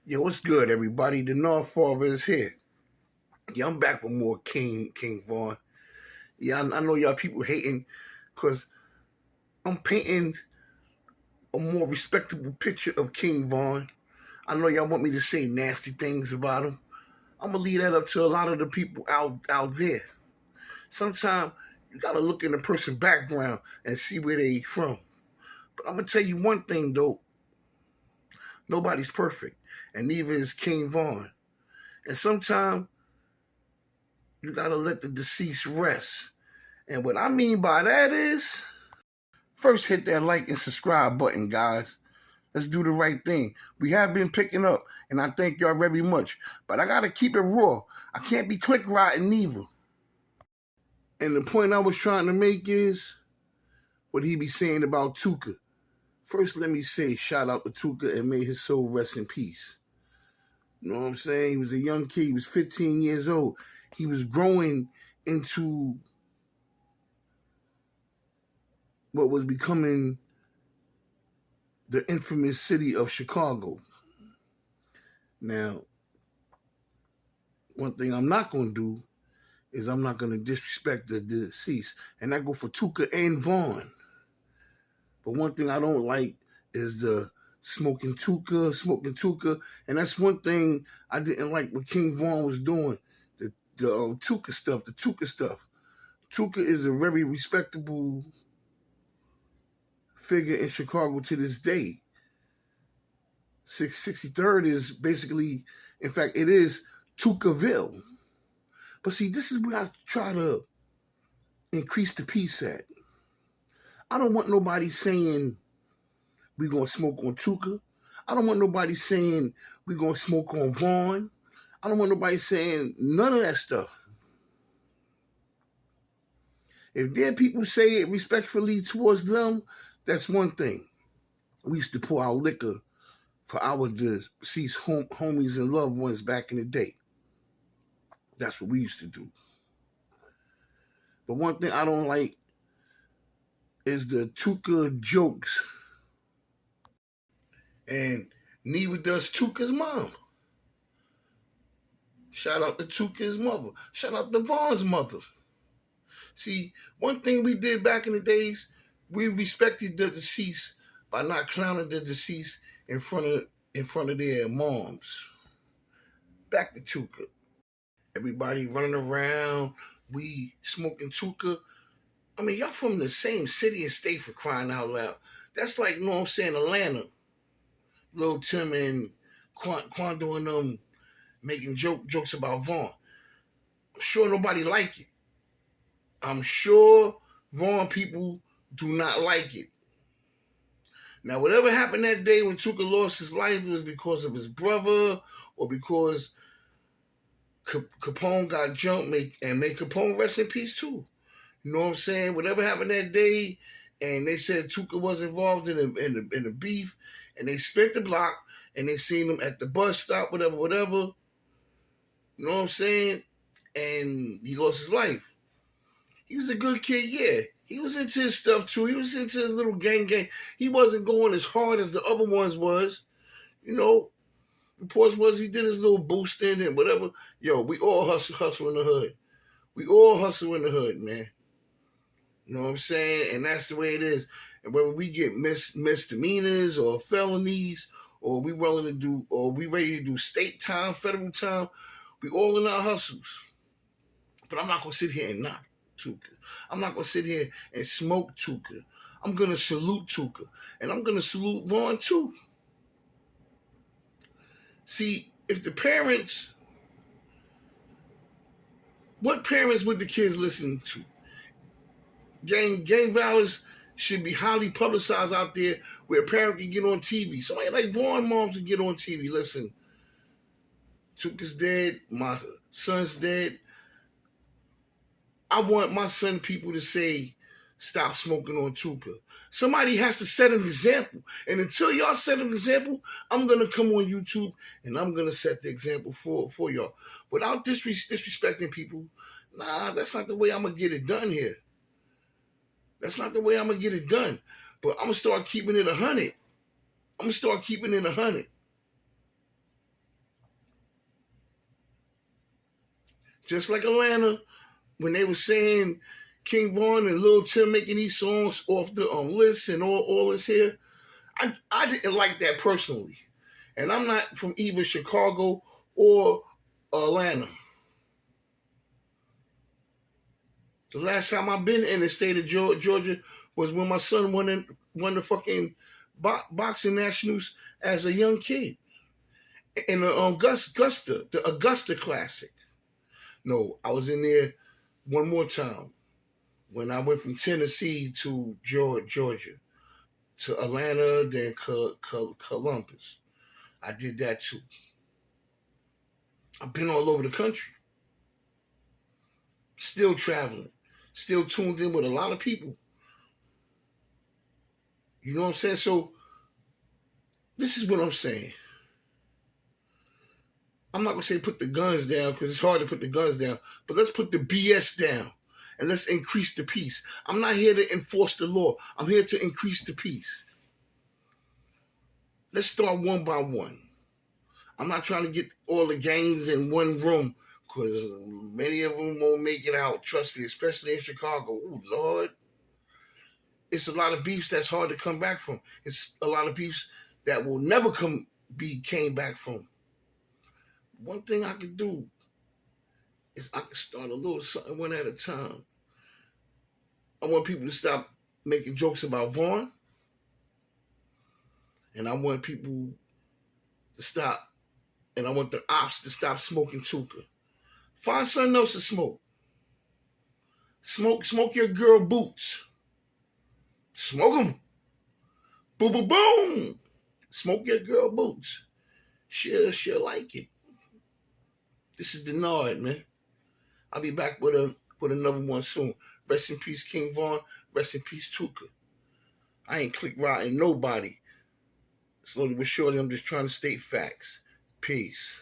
Yo, what's good, everybody? The North Father is here. Yeah, I'm back with more King Vaughn. Yeah, I know y'all people hating because I'm painting a more respectable picture of King Vaughn. I know y'all want me to say nasty things about him. I'm gonna leave that up to a lot of the people out there. Sometimes you gotta look in the person's background and see where they from. But I'm gonna tell you one thing though: nobody's perfect, and neither is King Vaughn. And sometimes you gotta let the deceased rest. And what I mean by that is, first hit that like and subscribe button, guys. Let's do the right thing. We have been picking up, and I thank y'all very much. But I gotta keep it raw. I can't be click riding neither. And the point I was trying to make is what he be saying about Tooka. First, let me say shout out to Tooka and may his soul rest in peace. You know what I'm saying? He was a young kid. He was 15 years old. He was growing into what was becoming the infamous city of Chicago. Now, one thing I'm not going to do is I'm not going to disrespect the deceased. And that go for Tooka and Vaughn. But one thing I don't like is the smoking Tooka. And that's one thing I didn't like what King Vaughn was doing. The Tooka stuff. Tooka is a very respectable figure in Chicago to this day. 63rd is basically, in fact, it is Tookaville. But see, this is where I try to increase the peace at. I don't want nobody saying we're going to smoke on Tooka. I don't want nobody saying we're going to smoke on Vaughn. I don't want nobody saying none of that stuff. If their people say it respectfully towards them, that's one thing. We used to pour out liquor for our deceased homies and loved ones back in the day. That's what we used to do. But one thing I don't like is the Tooka jokes. And neither does Tooka's mom. Shout out to Tooka's mother. Shout out to Vaughn's mother. See, one thing we did back in the days, we respected the deceased by not clowning the deceased in front of their moms. Back to Tooka. Everybody running around, we smoking Tooka. I mean, y'all from the same city and state, for crying out loud. That's like, you know what I'm saying, Atlanta. Lil Tim and Quando and them making jokes about Vaughn. I'm sure nobody like it. I'm sure Vaughn people do not like it. Now, whatever happened that day when Tooka lost his life, it was because of his brother or because Capone got jumped. May Capone rest in peace too. You know what I'm saying? Whatever happened that day, and they said Tooka was involved in the beef, and they spent the block, and they seen him at the bus stop, whatever. You know what I'm saying? And he lost his life. He was a good kid, yeah. He was into his stuff too. He was into his little gang. He wasn't going as hard as the other ones was. You know, reports was he did his little boosting and whatever. Yo, we all hustle in the hood. We all hustle in the hood, man. You know what I'm saying? And that's the way it is. And whether we get misdemeanors or felonies, or we ready to do state time, federal time, we all in our hustles. But I'm not gonna sit here and knock Tooka. I'm not gonna sit here and smoke Tooka. I'm gonna salute Tooka, and I'm gonna salute Vaughn too. See, if the parents, what parents would the kids listen to? Gang violence should be highly publicized out there where a parent can get on TV. Somebody like Vaughn moms can get on TV. Listen, Tooka's dead. My son's dead. I want my son people to say, stop smoking on Tooka. Somebody has to set an example. And until y'all set an example, I'm going to come on YouTube and I'm going to set the example for y'all. Without disrespecting people, nah, that's not the way I'm going to get it done here. That's not the way I'm going to get it done. But I'm going to start keeping it 100. I'm going to start keeping it 100. Just like Atlanta, when they were saying King Von and Lil Tim making these songs off the list and all this here, I didn't like that personally. And I'm not from either Chicago or Atlanta. The last time I've been in the state of Georgia was when my son won the fucking boxing nationals as a young kid in the Augusta Classic. No, I was in there one more time when I went from Tennessee to Georgia to Atlanta, then Columbus. I did that too. I've been all over the country, still traveling, still tuned in with a lot of people. You know what I'm saying? So this is what I'm saying. I'm not gonna say put the guns down because it's hard to put the guns down, but let's put the BS down and let's increase the peace. I'm not here to enforce the law. I'm here to increase the peace. Let's start one by one. I'm not trying to get all the gangs in one room because many of them won't make it out. Trust me, especially in Chicago. Oh, Lord. It's a lot of beefs that's hard to come back from. It's a lot of beefs that will never came back from. One thing I could do is I could start a little something one at a time. I want people to stop making jokes about Vaughn. And I want people to stop, and I want the ops to stop smoking Tooka. Find something else to smoke. Smoke your girl boots. Smoke them. Boom, boom, boom. Smoke your girl boots. She'll like it. This is Denard, man. I'll be back with another one soon. Rest in peace, King Von. Rest in peace, Tooka. I ain't click riding nobody. Slowly but surely, I'm just trying to state facts. Peace.